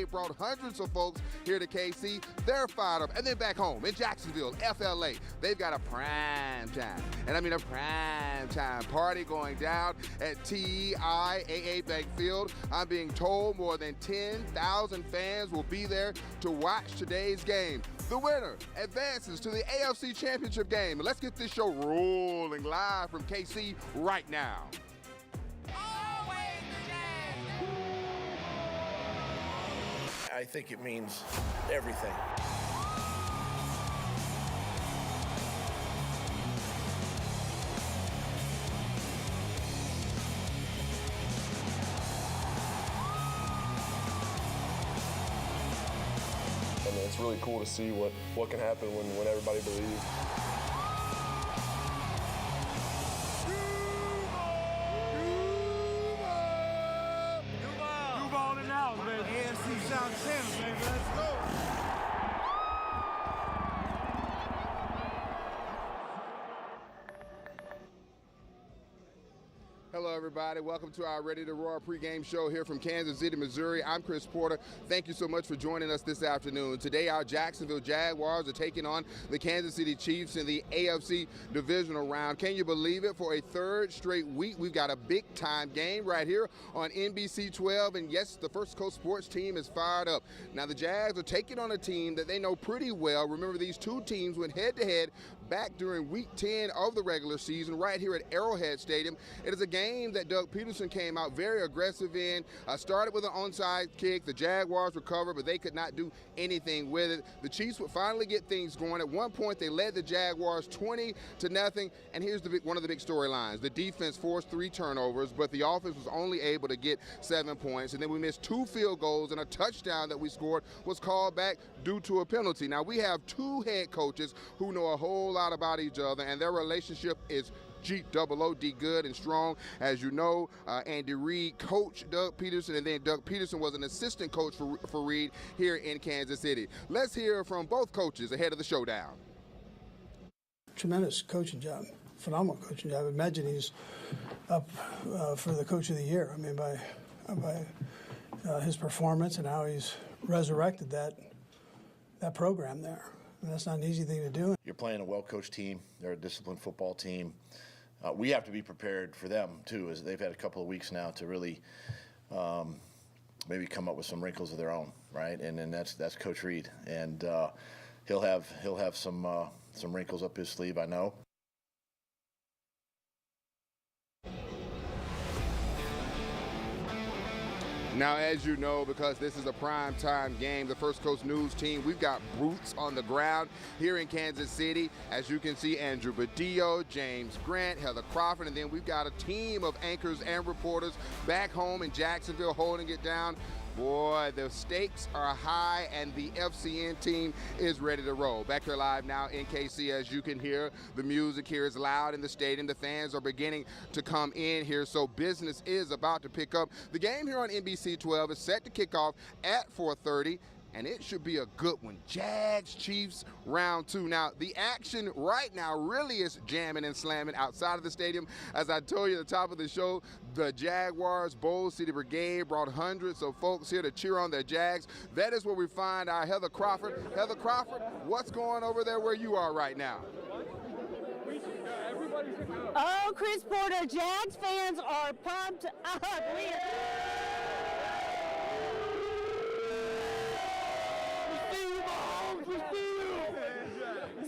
Brigade brought hundreds of folks here to KC. They're fired up. And then back home in Jacksonville, FLA, they've got a prime time. And I mean a prime time party going down at TIAA Bank Field. I'm being told more than 10,000 fans will be there to watch today's game. The winner advances to the AFC Championship game. Let's get this show rolling live from KC right now. I think it means everything. I mean, it's really cool to see what can happen when everybody believes. DUUUVAL in the house, baby. AFC South Centers, baby. Let's go. Hello, everybody. Welcome to our Ready to Roar pregame show here from Kansas City, Missouri. I'm Chris Porter. Thank you so much for joining us this afternoon. Today, our Jacksonville Jaguars are taking on the Kansas City Chiefs in the AFC divisional round. Can you believe it? For a third straight week, we've got a big-time game right here on NBC 12. And yes, the First Coast Sports team is fired up. Now, the Jags are taking on a team that they know pretty well. Remember, these two teams went head-to-head back during Week 10 of the regular season right here at Arrowhead Stadium. It is a game that Doug Peterson came out very aggressive in. Started with an onside kick. The Jaguars recovered, but they could not do anything with it. The Chiefs would finally get things going. At one point, they led the Jaguars 20-0. And here's one of the big storylines. The defense forced 3 turnovers, but the offense was only able to get 7 points. And then we missed 2 field goals, and a touchdown that we scored was called back due to a penalty. Now, we have 2 head coaches who know a whole lot about each other, and their relationship is GOOD, good and strong. As you know, Andy Reid coached Doug Peterson, and then Doug Peterson was an assistant coach for Reid here in Kansas City. Let's hear from both coaches ahead of the showdown. Tremendous coaching job, phenomenal coaching job. Imagine he's up for the Coach of the Year. I mean, by his performance and how he's resurrected that program there. And that's not an easy thing to do. You're playing a well-coached team. They're a disciplined football team. We have to be prepared for them, too, as they've had a couple of weeks now to really maybe come up with some wrinkles of their own, right? And then that's Coach Reid. And he'll have some wrinkles up his sleeve, I know. Now, as you know, because this is a prime-time game, the First Coast News team, we've got boots on the ground here in Kansas City. As you can see, Andrew Badillo, James Grant, Heather Crawford, and then we've got a team of anchors and reporters back home in Jacksonville holding it down. Boy, the stakes are high, and the FCN team is ready to roll. Back here live now in KC, as you can hear, the music here is loud in the stadium. The fans are beginning to come in here, so business is about to pick up. The game here on NBC 12 is set to kick off at 4:30. And it should be a good one. Jags, Chiefs, round 2. Now, the action right now really is jamming and slamming outside of the stadium. As I told you at the top of the show, the Jaguars, Bold City Brigade brought hundreds of folks here to cheer on their Jags. That is where we find our Heather Crawford. Heather Crawford, what's going over there where you are right now? Oh, Chris Porter, Jags fans are pumped up.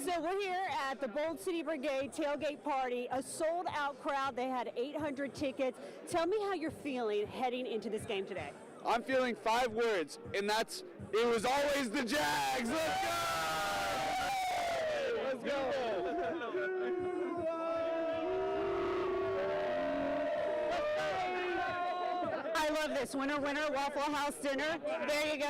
So we're here at the Bold City Brigade tailgate party, a sold-out crowd. They had 800 tickets. Tell me how you're feeling heading into this game today. I'm feeling 5 words, and that's, it was always the Jags. Let's go! Let's go! I love this. Winner, winner, Waffle House dinner. There you go.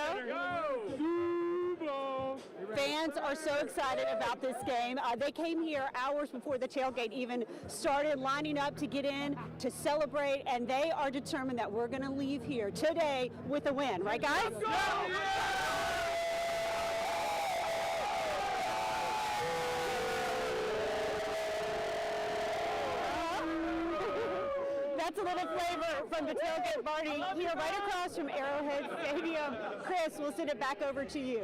Fans are so excited about this game. They came here hours before the tailgate even started, lining up to get in to celebrate, and they are determined that we're going to leave here today with a win. Right, guys? Let's go! That's a little flavor from the tailgate party here right across from Arrowhead Stadium. Chris, we'll send it back over to you.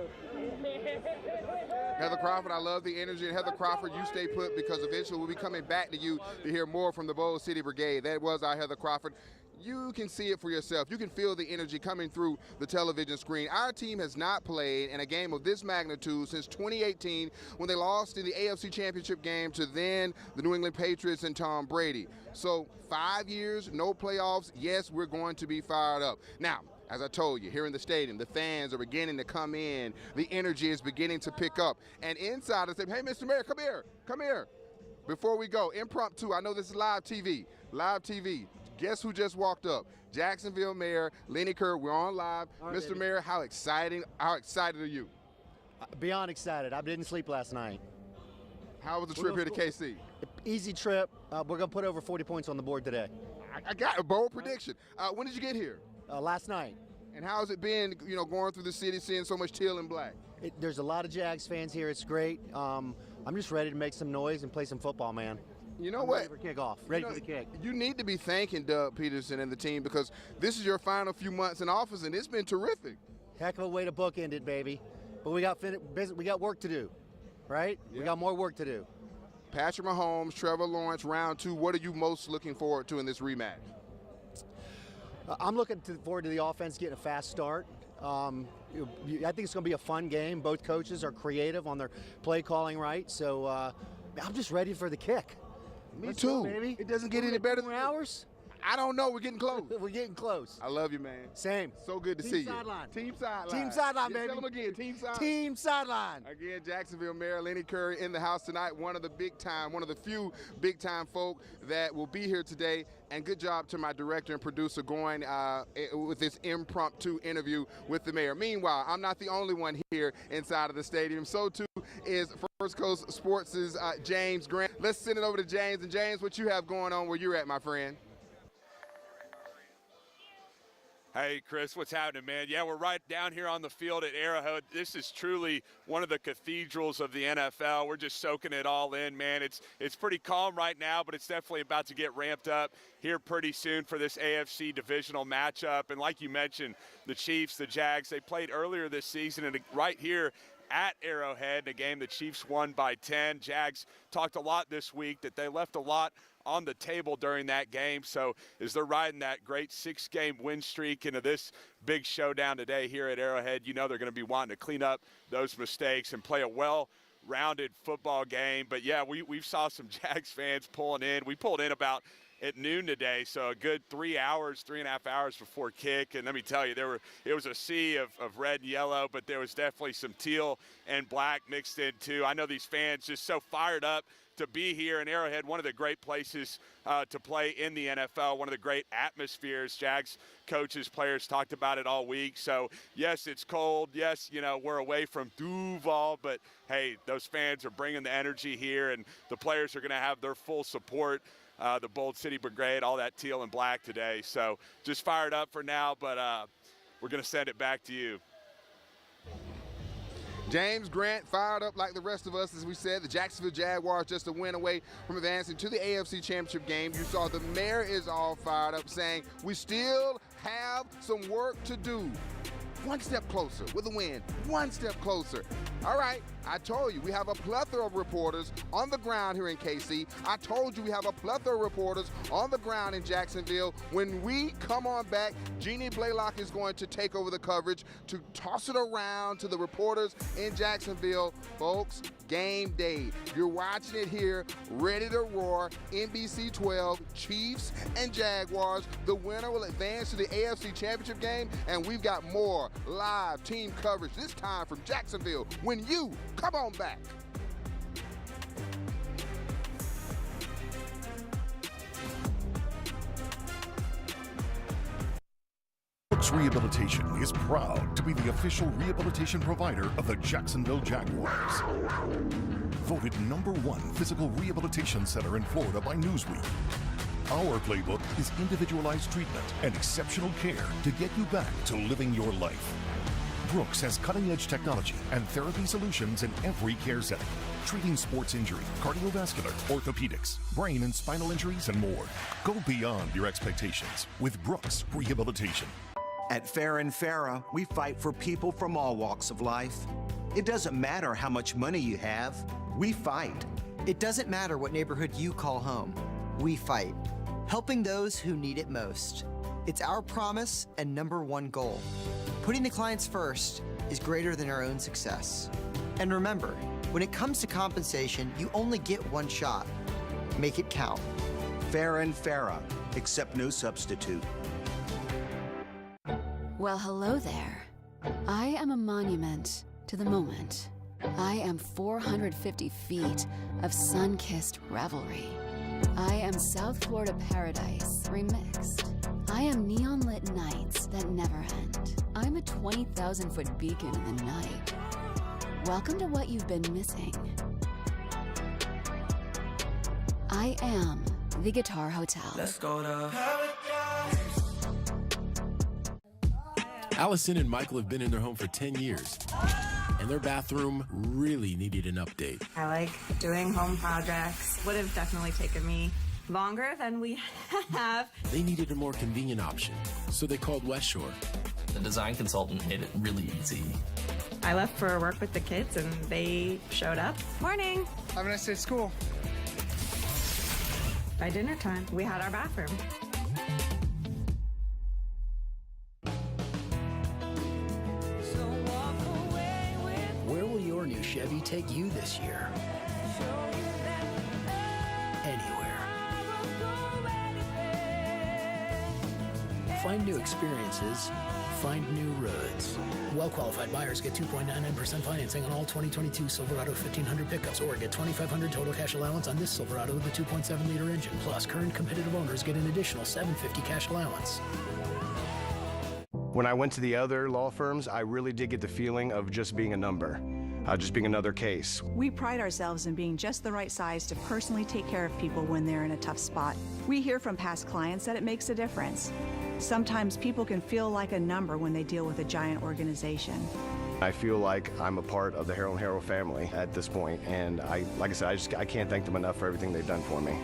Heather Crawford, I love the energy. And Heather Crawford, you stay put because eventually we'll be coming back to you to hear more from the Bold City Brigade. That was our Heather Crawford. You can see it for yourself. You can feel the energy coming through the television screen. Our team has not played in a game of this magnitude since 2018 when they lost in the AFC Championship game to then the New England Patriots and Tom Brady. So 5 years, no playoffs. Yes, we're going to be fired up. Now, as I told you, here in the stadium, the fans are beginning to come in. The energy is beginning to pick up. And inside, I said, hey, Mr. Mayor, come here, come here. Before we go, impromptu, I know this is live TV. Guess who just walked up? Jacksonville Mayor Lenny Kerr. We're on live. Mr. Mayor, how excited are you? Beyond excited. I didn't sleep last night. How was the trip here to KC? Easy trip. We're going to put over 40 points on the board today. I got a bold prediction. When did you get here? Last night. And how has it been, going through the city, seeing so much teal and black? There's a lot of Jags fans here. It's great. I'm just ready to make some noise and play some football, man. You know what? Ready for kickoff. Ready for the kick. You need to be thanking Doug Peterson and the team because this is your final few months in office, and it's been terrific. Heck of a way to bookend it, baby. But we got work to do, right? Yeah. We got more work to do. Patrick Mahomes, Trevor Lawrence, round 2. What are you most looking forward to in this rematch? I'm looking forward to the offense getting a fast start. I think it's going to be a fun game. Both coaches are creative on their play calling, right? So I'm just ready for the kick. Me too. Baby. It doesn't get any better than hours. I don't know. We're getting close. We're getting close. I love you, man. Same. So good to see sideline. You. Team sideline. Team sideline, baby. Tell them again. Team sideline. Team sideline. Again, Jacksonville Mayor Lenny Curry in the house tonight. One of the few big-time folk that will be here today. And good job to my director and producer going with this impromptu interview with the mayor. Meanwhile, I'm not the only one here inside of the stadium. So too is First Coast Sports' James Grant. Let's send it over to James. And James, what you have going on where you're at, my friend? Hey, Chris, what's happening, man? Yeah, we're right down here on the field at Arrowhead. This is truly one of the cathedrals of the NFL. We're just soaking it all in, man. It's pretty calm right now, but it's definitely about to get ramped up here pretty soon for this AFC divisional matchup. And like you mentioned, the Chiefs, the Jags, they played earlier this season, and right here at Arrowhead, in a game the Chiefs won by 10. Jags talked a lot this week that they left a lot on the table during that game. So as they're riding that great 6-game win streak into this big showdown today here at Arrowhead, you know they're going to be wanting to clean up those mistakes and play a well-rounded football game. But yeah, we saw some Jags fans pulling in. We pulled in about at noon today, so a good 3.5 hours before kick. And let me tell you, it was a sea of red and yellow, but there was definitely some teal and black mixed in too. I know these fans just so fired up to be here in Arrowhead, one of the great places to play in the NFL, one of the great atmospheres. Jags coaches, players talked about it all week. So yes, it's cold. Yes, we're away from DUUUVAL, but hey, those fans are bringing the energy here, and the players are going to have their full support. The Bold City Brigade, all that teal and black today. So just fired up for now, but we're going to send it back to you. James Grant fired up like the rest of us. As we said, the Jacksonville Jaguars just a win away from advancing to the AFC Championship game. You saw the mayor is all fired up saying, we still have some work to do. One step closer with a win, one step closer. All right, I told you we have a plethora of reporters on the ground here in KC. I told you we have a plethora of reporters on the ground in Jacksonville. When we come on back, Jeannie Blaylock is going to take over the coverage to toss it around to the reporters in Jacksonville. Folks, game day. You're watching it here, ready to roar. NBC 12, Chiefs and Jaguars. The winner will advance to the AFC Championship game, and we've got more live team coverage, this time from Jacksonville, when you come on back. Brooks Rehabilitation is proud to be the official rehabilitation provider of the Jacksonville Jaguars. Voted #1 physical rehabilitation center in Florida by Newsweek. Our playbook is individualized treatment and exceptional care to get you back to living your life. Brooks has cutting-edge technology and therapy solutions in every care setting, treating sports injury, cardiovascular, orthopedics, brain and spinal injuries, and more. Go beyond your expectations with Brooks Rehabilitation. At Fair and Farah, we fight for people from all walks of life. It doesn't matter how much money you have, we fight. It doesn't matter what neighborhood you call home, we fight. Helping those who need it most. It's our promise and #1 goal. Putting the clients first is greater than our own success. And remember, when it comes to compensation, you only get one shot. Make it count. Fair and Farah, accept no substitute. Well, hello there. I am a monument to the moment. I am 450 feet of sun-kissed revelry. I am South Florida paradise remixed. I am neon-lit nights that never end. I'm a 20,000-foot beacon in the night. Welcome to what you've been missing. I am the Guitar Hotel. Let's go to Allison and Michael have been in their home for 10 years, and their bathroom really needed an update. I like doing home projects. Would have definitely taken me longer than we have. They needed a more convenient option, so they called West Shore. The design consultant made it really easy. I left for work with the kids and they showed up. Morning. Have a nice day at school. By dinner time, we had our bathroom. Where will your new Chevy take you this year? Anywhere. Find new experiences. Find new roads. Well-qualified buyers get 2.99% financing on all 2022 Silverado 1500 pickups, or get $2,500 total cash allowance on this Silverado with a 2.7-liter engine. Plus, current competitive owners get an additional $750 cash allowance. When I went to the other law firms, I really did get the feeling of just being a number, just being another case. We pride ourselves in being just the right size to personally take care of people when they're in a tough spot. We hear from past clients that it makes a difference. Sometimes people can feel like a number when they deal with a giant organization. I feel like I'm a part of the Harrell and Harrell family at this point, and like I said, I can't thank them enough for everything they've done for me.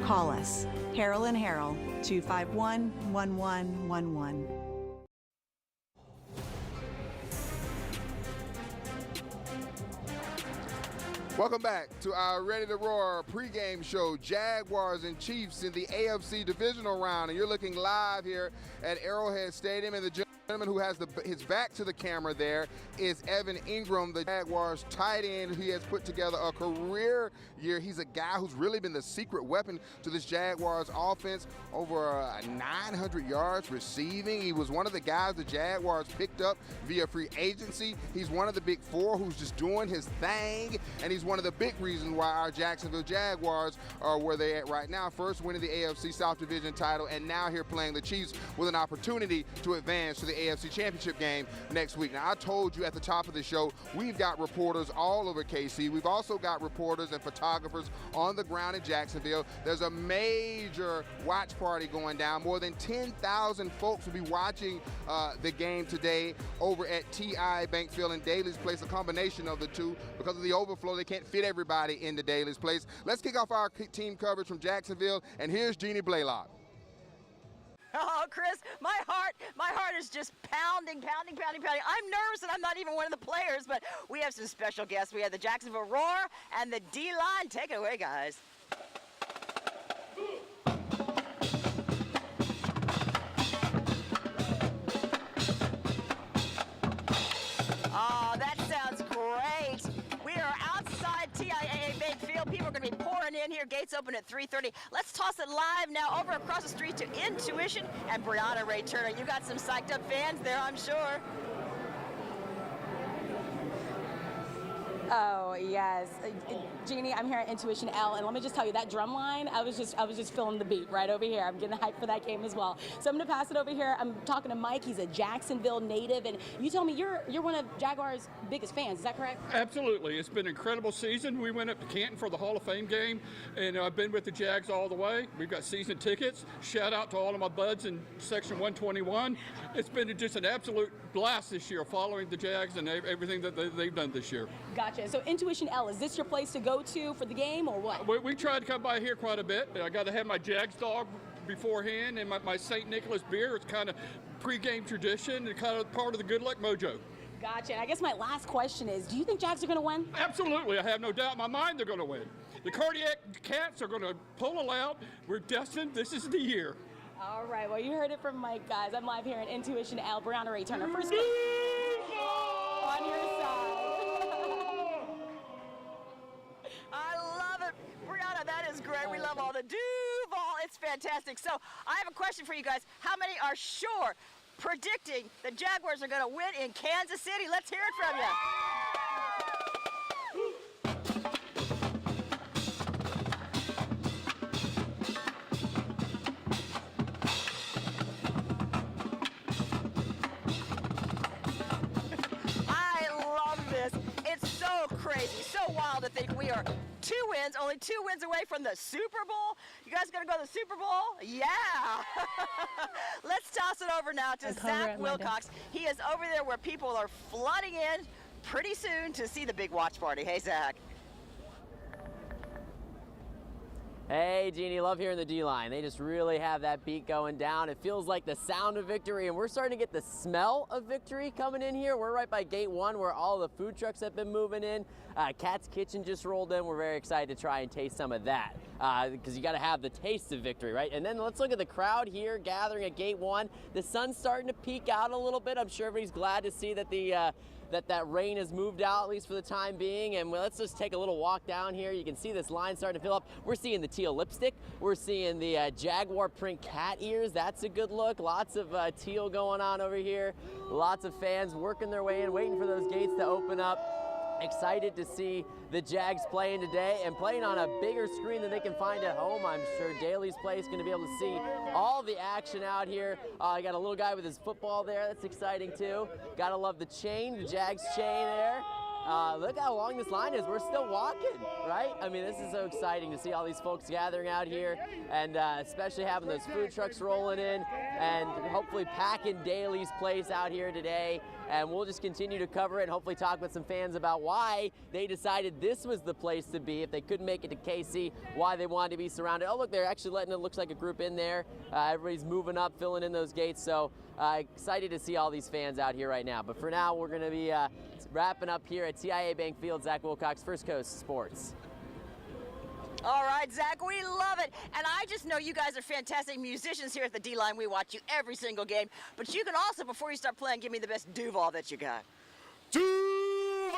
Call us, Harrell and Harrell, 251-1111. Welcome back to our Ready to Roar pregame show. Jaguars and Chiefs in the AFC divisional round, and you're looking live here at Arrowhead Stadium. And the gentleman who has his back to the camera there is Evan Ingram, the Jaguars tight end. He has put together a career year. He's a guy who's really been the secret weapon to this Jaguars offense. Over 900 yards receiving. He was one of the guys the Jaguars picked up via free agency. He's one of the big four who's just doing his thing, and he's one of the big reasons why our Jacksonville Jaguars are where they're at right now. First winning the AFC South Division title, and now here playing the Chiefs with an opportunity to advance to the AFC Championship game next week. Now, I told you at the top of the show, we've got reporters all over KC. We've also got reporters and photographers on the ground in Jacksonville. There's a major watch party going down. More than 10,000 folks will be watching the game today over at TIAA Bank Field in Daly's Place, a combination of the two. Because of the overflow, they can't fit everybody into Daly's Place. Let's kick off our team coverage from Jacksonville, and here's Jeannie Blaylock. Oh, Chris, my heart is just pounding. I'm nervous, and I'm not even one of the players, but we have some special guests. We have the Jacksonville Roar and the D-line. Take it away, guys. Oh, that sounds great. We are outside TIAA Bank Field. People are going to be pouring in here. Gates open at 3:30. Let's toss it live now over across the street to Intuition and Brianna Ray Turner. You got some psyched up fans there, I'm sure. Oh yes, Jeannie, I'm here at Intuition L, and let me just tell you that drum line. I was just feeling the beat right over here. I'm getting hyped for that game as well. So I'm gonna pass it over here. I'm talking to Mike. He's a Jacksonville native, and you told me you're one of Jaguars' biggest fans. Is that correct? Absolutely. It's been an incredible season. We went up to Canton for the Hall of Fame game, and I've been with the Jags all the way. We've got season tickets. Shout out to all of my buds in Section 121. It's been just an absolute blast this year, following the Jags and everything that they've done this year. Gotcha. So Intuition L, is this your place to go to for the game or what? We try to come by here quite a bit. I got to have my Jags dog beforehand, and my St. Nicholas beer. It's kind of pre-game tradition and kind of part of the good luck mojo. Gotcha. And I guess my last question is, do you think Jags are going to win? Absolutely. I have no doubt in my mind they're going to win. The Cardiac Cats are going to pull it out. We're destined. This is the year. All right. Well, you heard it from Mike, guys. I'm live here at Intuition L. Brianna Ray Turner. First on your side. I love it. Brianna, that is great. We love all the DUUUVAL. It's fantastic. So I have a question for you guys. How many are sure predicting the Jaguars are going to win in Kansas City? Let's hear it from you. Crazy, so wild to think we are 2 wins, only 2 wins away from the Super Bowl. You guys gonna go to the Super Bowl? Yeah. Let's toss it over now to Zach Wilcox. He is over there where people are flooding in pretty soon to see the big watch party. Hey, Zach. Hey, Jeannie, love hearing the D-line. They just really have that beat going down. It feels like the sound of victory, and we're starting to get the smell of victory coming in here. We're right by Gate 1 where all the food trucks have been moving in. Cat's Kitchen just rolled in. We're very excited to try and taste some of that because you got to have the taste of victory, right? And then let's look at the crowd here gathering at Gate 1. The sun's starting to peek out a little bit. I'm sure everybody's glad to see that that rain has moved out, at least for the time being. And let's just take a little walk down here. You can see this line starting to fill up. We're seeing the teal lipstick. We're seeing the Jaguar print cat ears. That's a good look. Lots of teal going on over here. Lots of fans working their way in, waiting for those gates to open up. Excited to see the Jags playing today and playing on a bigger screen than they can find at home. I'm sure Daly's Place going to be able to see all the action out here. I got a little guy with his football there. That's exciting too. Gotta love the chain, the Jags chain there. Look how long this line is. We're still walking, right? I mean, this is so exciting to see all these folks gathering out here, and especially having those food trucks rolling in and hopefully packing Daly's Place out here today. And we'll just continue to cover it and hopefully talk with some fans about why they decided this was the place to be. If they couldn't make it to KC, why they wanted to be surrounded. Oh, look, they're actually letting it looks like a group in there. Everybody's moving up, filling in those gates. So excited to see all these fans out here right now. But for now, we're going to be wrapping up here at TIAA Bank Field. Zach Wilcox, First Coast Sports. All right, Zach, we love it. And I just know you guys are fantastic musicians here at the D-Line. We watch you every single game. But you can also, before you start playing, give me the best DUUUVAL that you got. DUUUVAL!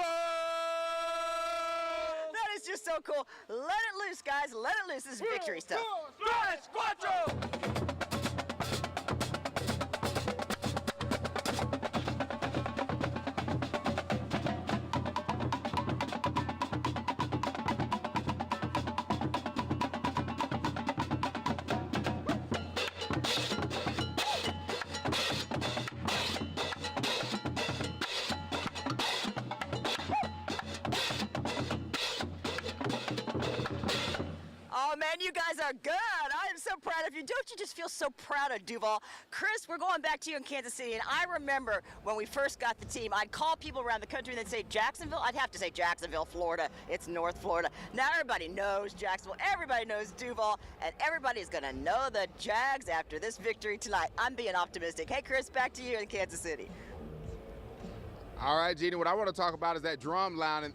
That is just so cool. Let it loose, guys. Let it loose. This is victory stuff. 3, 4. You guys are good. I am so proud of you. Don't you just feel so proud of DUUUVAL? Chris, we're going back to you in Kansas City, and I remember when we first got the team, I'd call people around the country and they'd say Jacksonville. I'd have to say Jacksonville, Florida. It's North Florida. Now everybody knows Jacksonville. Everybody knows DUUUVAL, and everybody's going to know the Jags after this victory tonight. I'm being optimistic. Hey, Chris, back to you in Kansas City. All right, Jeannie, what I want to talk about is that drum line and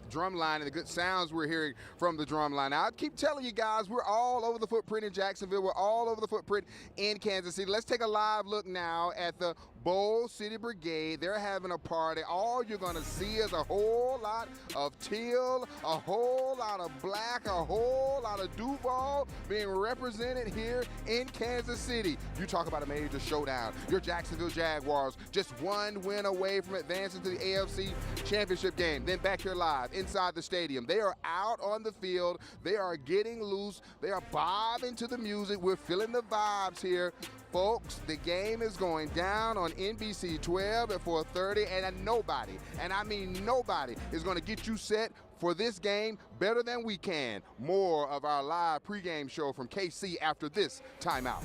the good sounds we're hearing from the drum line. Now, I keep telling you guys, we're all over the footprint in Jacksonville. We're all over the footprint in Kansas City. Let's take a live look now at the Bowl City Brigade. They're having a party. All you're going to see is a whole lot of teal, a whole lot of black, a whole lot of DUUUVAL being represented here in Kansas City. You talk about a major showdown. Your Jacksonville Jaguars just one win away from advancing to the AFC Championship game. Then back here live inside the stadium. They are out on the field. They are getting loose. They are bobbing to the music. We're feeling the vibes here. Folks, the game is going down on NBC 12 at 4:30, and nobody, and I mean nobody, is going to get you set for this game better than we can. More of our live pregame show from KC after this timeout.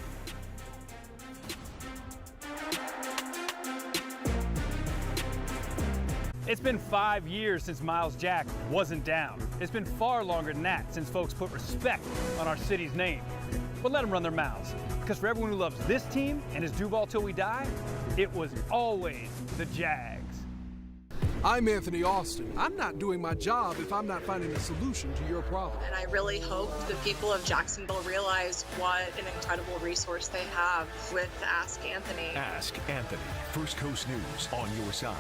It's been 5 years since Miles Jack wasn't down. It's been far longer than that since folks put respect on our city's name. But let them run their mouths, because for everyone who loves this team and is DUUUVAL till we die, it was always the Jags. I'm Anthony Austin. I'm not doing my job if I'm not finding a solution to your problem. And I really hope the people of Jacksonville realize what an incredible resource they have with Ask Anthony. Ask Anthony. First Coast News on your side.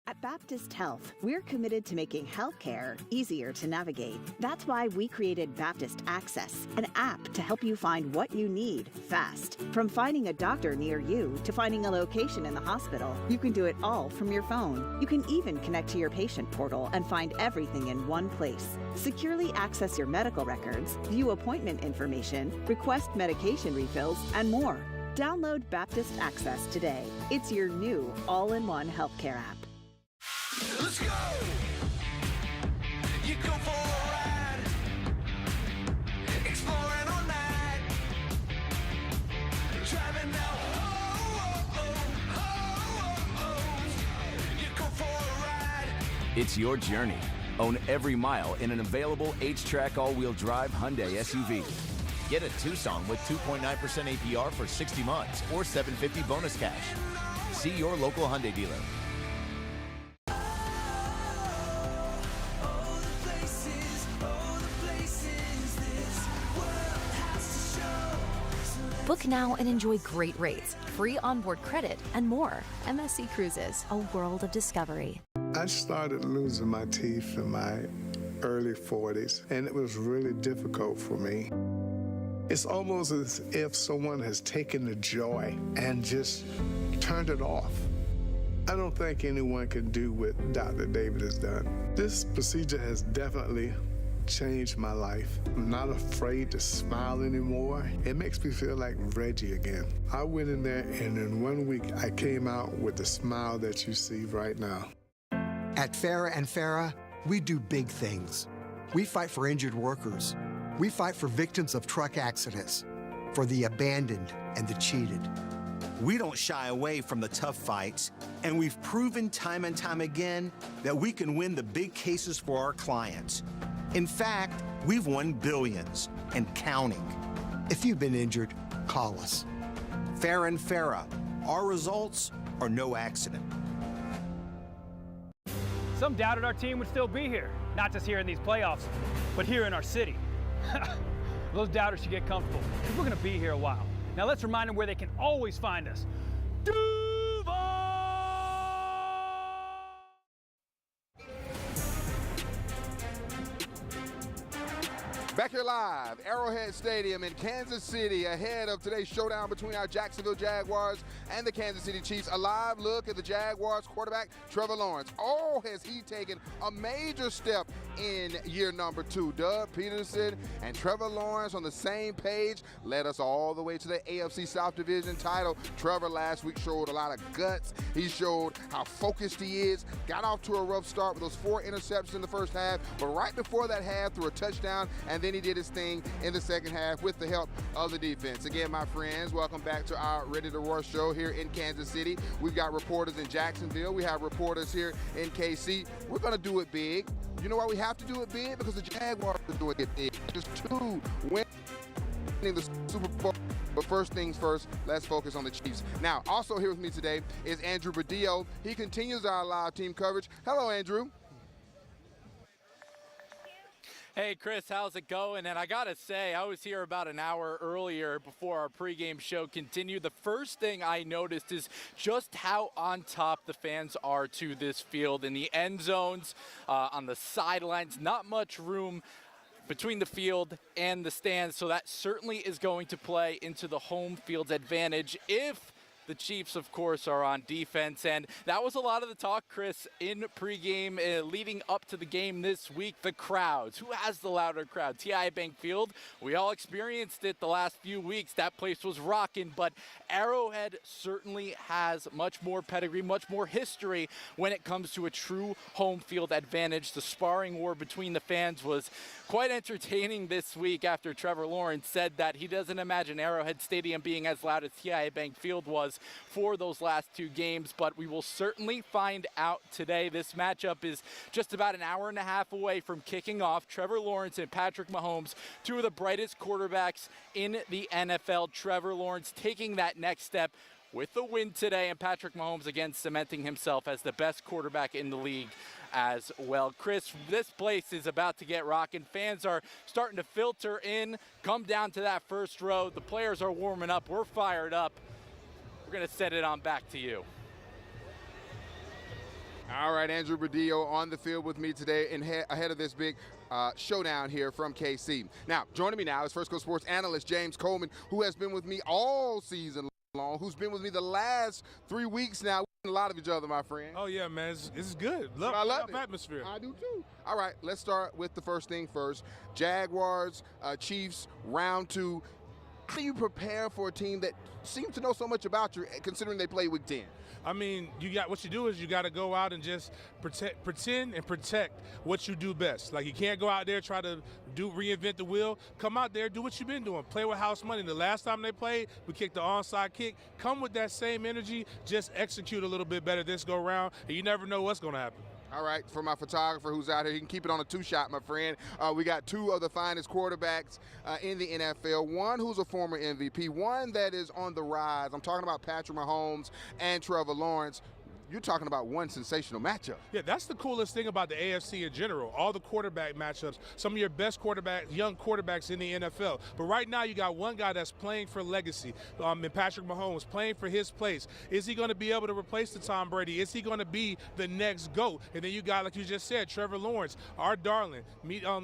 At Baptist Health, we're committed to making healthcare easier to navigate. That's why we created Baptist Access, an app to help you find what you need fast. From finding a doctor near you to finding a location in the hospital, you can do it all from your phone. You can even connect to your patient portal and find everything in one place. Securely access your medical records, view appointment information, request medication refills, and more. Download Baptist Access today. It's your new all-in-one healthcare app. Let's go! You go for a ride, exploring all night, driving now, you go for a ride. It's your journey. Own every mile in an available H-Track all-wheel drive Hyundai SUV. Get a Tucson with 2.9% APR for 60 months or $750 bonus cash. See your local Hyundai dealer. Book now and enjoy great rates, free onboard credit, and more. MSC Cruises, a world of discovery. I started losing my teeth in my early 40s, and it was really difficult for me. It's almost as if someone has taken the joy and just turned it off. I don't think anyone can do what Dr. David has done. This procedure has definitely changed my life. I'm not afraid to smile anymore. It makes me feel like Reggie again. I went in there, and in 1 week, I came out with the smile that you see right now. At Farah & Farah, we do big things. We fight for injured workers. We fight for victims of truck accidents, for the abandoned and the cheated. We don't shy away from the tough fights, and we've proven time and time again that we can win the big cases for our clients. In fact, we've won billions and counting. If you've been injured, call us. Farah & Farah, our results are no accident. Some doubted our team would still be here, not just here in these playoffs, but here in our city. Those doubters should get comfortable, because we're going to be here a while. Now let's remind them where they can always find us. Back here live, Arrowhead Stadium in Kansas City, ahead of today's showdown between our Jacksonville Jaguars and the Kansas City Chiefs. A live look at the Jaguars quarterback, Trevor Lawrence. Oh, has he taken a major step in year number 2. Doug Peterson and Trevor Lawrence on the same page led us all the way to the AFC South Division title. Trevor last week showed a lot of guts. He showed how focused he is. Got off to a rough start with those 4 interceptions in the first half, but right before that half, threw a touchdown, and then he did his thing in the second half with the help of the defense. Again, my friends, welcome back to our Ready to Roar show here in Kansas City. We've got reporters in Jacksonville. We have reporters here in KC. We're going to do it big. You know why we have to do it big? Because the Jaguars are doing it big. Just 2 winning the Super Bowl. But first things first, let's focus on the Chiefs. Now, also here with me today is Andrew Badillo. He continues our live team coverage. Hello, Andrew. Hey, Chris, how's it going? And I got to say, I was here about an hour earlier before our pregame show continued. The first thing I noticed is just how on top the fans are to this field. In the end zones, on the sidelines, not much room between the field and the stands, so that certainly is going to play into the home field's advantage if the Chiefs, of course, are on defense. And that was a lot of the talk, Chris, in pregame leading up to the game this week. The crowds. Who has the louder crowd? TIAA Bank Field. We all experienced it the last few weeks. That place was rocking. But Arrowhead certainly has much more pedigree, much more history when it comes to a true home field advantage. The sparring war between the fans was quite entertaining this week after Trevor Lawrence said that he doesn't imagine Arrowhead Stadium being as loud as TIAA Bank Field was for those last two games, but we will certainly find out today. This matchup is just about an hour and a half away from kicking off. Trevor Lawrence and Patrick Mahomes, two of the brightest quarterbacks in the NFL. Trevor Lawrence taking that next step with the win today, and Patrick Mahomes again cementing himself as the best quarterback in the league as well. Chris, this place is about to get rocking. Fans are starting to filter in, come down to that first row. The players are warming up. We're fired up. We're going to set it on back to you. All right, Andrew Badillo on the field with me today ahead of this big showdown here from KC. Now, joining me now is First Coast Sports analyst James Coleman, who has been with me all season long, who's been with me the last 3 weeks now. We've seen a lot of each other, my friend. Oh, yeah, man. This is good. I love it. Atmosphere. I do, too. All right, let's start with the first thing first. Jaguars, Chiefs, round 2. How do you prepare for a team that seems to know so much about you, considering they play week 10? I mean, what you do is you got to go out and just pretend and protect what you do best. Like, you can't go out there try to reinvent the wheel. Come out there, do what you've been doing. Play with house money. The last time they played, we kicked the onside kick. Come with that same energy. Just execute a little bit better this go round, and you never know what's going to happen. All right, for my photographer who's out here, he can keep it on a 2-shot, my friend. We got two of the finest quarterbacks in the NFL. One who's a former MVP, one that is on the rise. I'm talking about Patrick Mahomes and Trevor Lawrence. You're talking about one sensational matchup. Yeah, that's the coolest thing about the AFC in general. All the quarterback matchups, some of your best young quarterbacks in the NFL. But right now you got one guy that's playing for legacy, and Patrick Mahomes playing for his place. Is he going to be able to replace the Tom Brady? Is he going to be the next GOAT? And then you got, like you just said, Trevor Lawrence, our darling,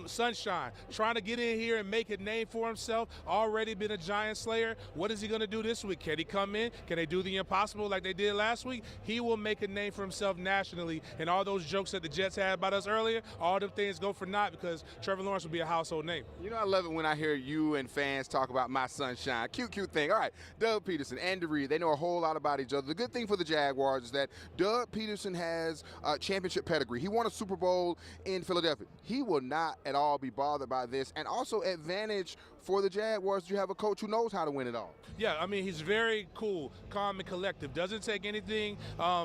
Sunshine, trying to get in here and make a name for himself, already been a giant slayer. What is he going to do this week? Can he come in? Can they do the impossible like they did last week? He will make a name for himself nationally, and all those jokes that the Jets had about us earlier, all them things go for naught because Trevor Lawrence will be a household name. You know, I love it when I hear you and fans talk about my Sunshine. Cute thing. All right, Doug Peterson, Andy Reid, they know a whole lot about each other. The good thing for the Jaguars is that Doug Peterson has championship pedigree. He won a Super Bowl in Philadelphia. He will not at all be bothered by this, and also advantage for the Jaguars, you have a coach who knows how to win it all. Yeah, I mean, he's very cool, calm, and collective. Doesn't take anything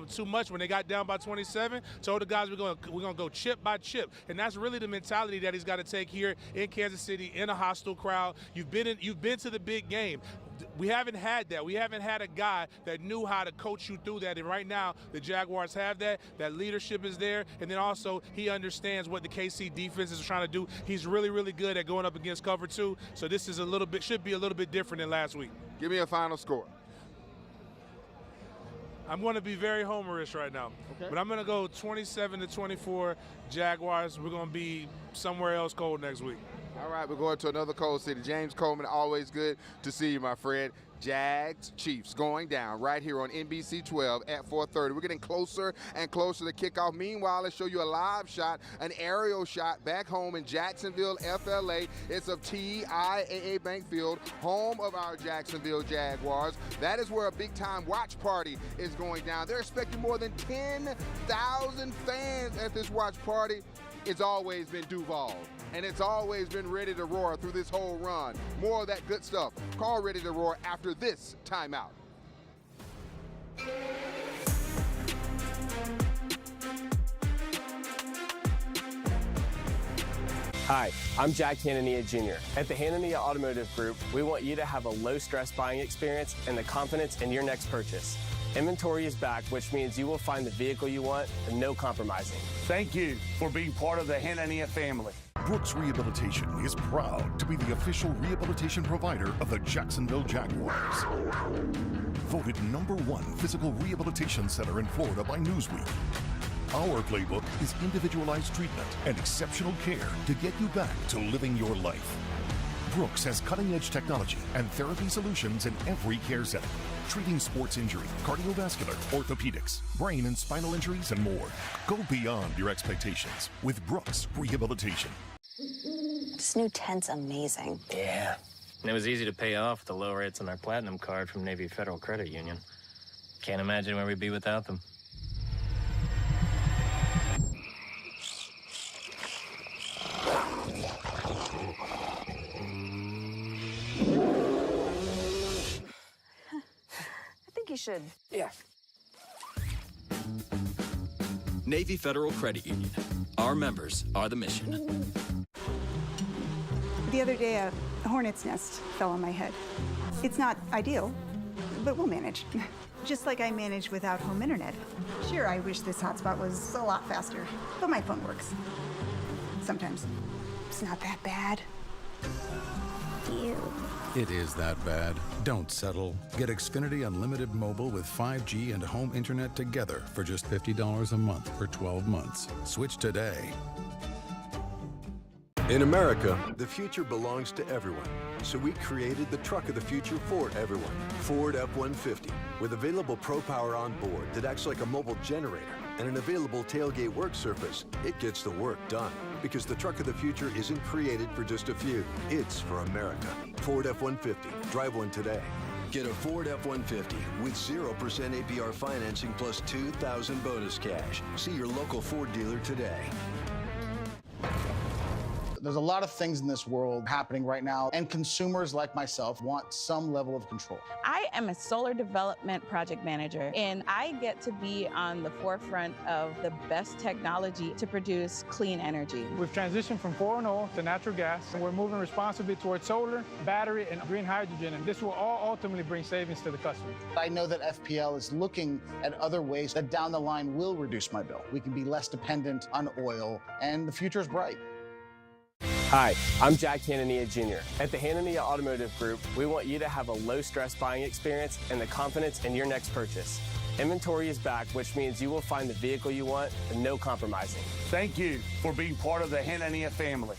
too much. When they got down by 27, told the guys we're gonna go chip by chip, and that's really the mentality that he's got to take here in Kansas City in a hostile crowd. You've been to the big game. We haven't had that. We haven't had a guy that knew how to coach you through that, and right now the Jaguars have that. That leadership is there, and then also he understands what the KC defense is trying to do. He's really, really good at going up against cover 2, so this is should be a little bit different than last week. Give me a final score. I'm going to be very homerish right now, but I'm going to go 27-24 Jaguars. We're going to be somewhere else cold next week. All right, we're going to another cold city. James Coleman, always good to see you, my friend. Jags, Chiefs going down right here on NBC 12 at 4:30. We're getting closer and closer to kickoff. Meanwhile, let's show you a live shot, an aerial shot back home in Jacksonville, FLA. It's of TIAA Bank Field, home of our Jacksonville Jaguars. That is where a big-time watch party is going down. They're expecting more than 10,000 fans at this watch party. It's always been DUUUVAL, and it's always been Ready to Roar through this whole run. More of that good stuff. Call Ready to Roar after this timeout. Hi, I'm Jack Hanania Jr. At the Hanania Automotive Group, we want you to have a low-stress buying experience and the confidence in your next purchase. Inventory is back, which means you will find the vehicle you want and no compromising. Thank you for being part of the Hanania family. Brooks Rehabilitation is proud to be the official rehabilitation provider of the Jacksonville Jaguars. Voted #1 physical rehabilitation center in Florida by Newsweek. Our playbook is individualized treatment and exceptional care to get you back to living your life. Brooks has cutting-edge technology and therapy solutions in every care setting, treating sports injury, cardiovascular, orthopedics, brain and spinal injuries, and more. Go beyond your expectations with Brooks Rehabilitation. This new tent's amazing. Yeah. And it was easy to pay off the low rates on our Platinum card from Navy Federal Credit Union. Can't imagine where we'd be without them. I think you should. Yeah. Navy Federal Credit Union. Our members are the mission. The other day, a hornet's nest fell on my head. It's not ideal, but we'll manage. Just like I manage without home internet. Sure, I wish this hotspot was a lot faster, but my phone works. Sometimes. It's not that bad. Ew. It is that bad. Don't settle. Get Xfinity Unlimited Mobile with 5G and home internet together for just $50 a month for 12 months. Switch today. In America, the future belongs to everyone. So we created the truck of the future for everyone. Ford F-150, with available Pro Power on board that acts like a mobile generator and an available tailgate work surface. It gets the work done. Because the truck of the future isn't created for just a few. It's for America. Ford F-150. Drive one today. Get a Ford F-150 with 0% APR financing plus $2,000 bonus cash. See your local Ford dealer today. There's a lot of things in this world happening right now, and consumers like myself want some level of control. I am a solar development project manager, and I get to be on the forefront of the best technology to produce clean energy. We've transitioned from foreign oil to natural gas, and we're moving responsibly towards solar, battery, and green hydrogen, and this will all ultimately bring savings to the customer. I know that FPL is looking at other ways that down the line will reduce my bill. We can be less dependent on oil, and the future is bright. Hi, I'm Jack Hanania Jr. At the Hanania Automotive Group, we want you to have a low-stress buying experience and the confidence in your next purchase. Inventory is back, which means you will find the vehicle you want and no compromising. Thank you for being part of the Hanania family.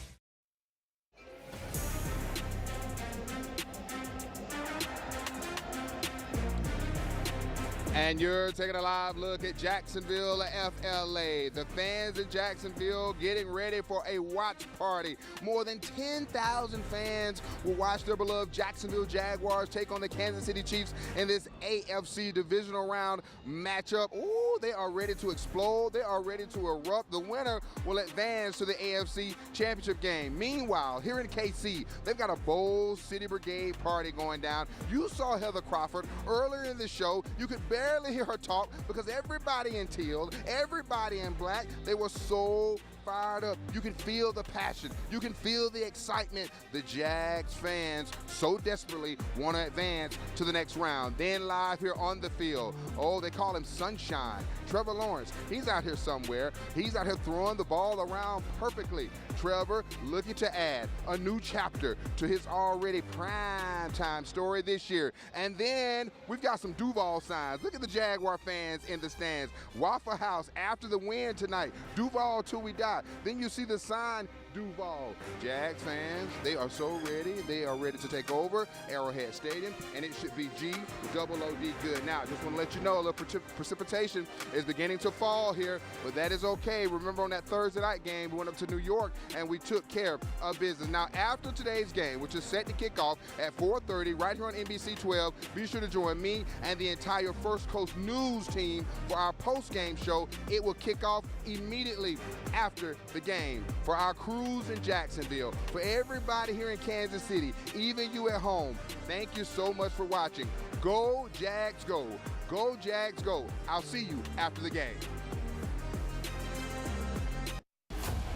And you're taking a live look at Jacksonville, FLA. The fans in Jacksonville getting ready for a watch party. More than 10,000 fans will watch their beloved Jacksonville Jaguars take on the Kansas City Chiefs in this AFC divisional round matchup. Ooh, they are ready to explode. They are ready to erupt. The winner will advance to the AFC Championship game. Meanwhile, here in KC, they've got a Bowl City Brigade party going down. You saw Heather Crawford earlier in the show. You could barely hear her talk because everybody in teal, everybody in black, they were so fired up. You can feel the passion. You can feel the excitement. The Jags fans so desperately want to advance to the next round. Then live here on the field. Oh, they call him Sunshine. Trevor Lawrence, he's out here somewhere. He's out here throwing the ball around perfectly. Trevor looking to add a new chapter to his already primetime story this year. And then we've got some DUUUVAL signs. Look at the Jaguar fans in the stands. Waffle House after the win tonight. DUUUVAL till we die. Then you see the sign, DUUUVAL. Jags fans, they are so ready. They are ready to take over Arrowhead Stadium, and it should be G-O-O-D good. Now, just want to let you know, a little precipitation is beginning to fall here, but that is okay. Remember on that Thursday night game, we went up to New York, and we took care of business. Now, after today's game, which is set to kick off at 4:30 right here on NBC 12, be sure to join me and the entire First Coast News team for our post-game show. It will kick off immediately after the game. For our crews in Jacksonville, for everybody here in Kansas City, even you at home, thank you so much for watching. Go Jags go. Go Jags go. I'll see you after the game.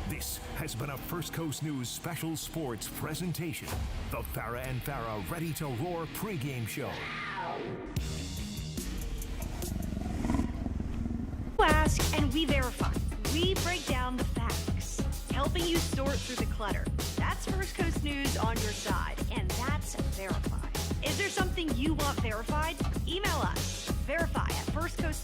This has been a First Coast News special sports presentation. The Farrah and Farrah Ready to Roar pregame show. You ask and we verify. We break down the facts. helping you sort through the clutter. That's First Coast News on your side, and that's verified. Is there something you want verified? Email us, verify@firstcoast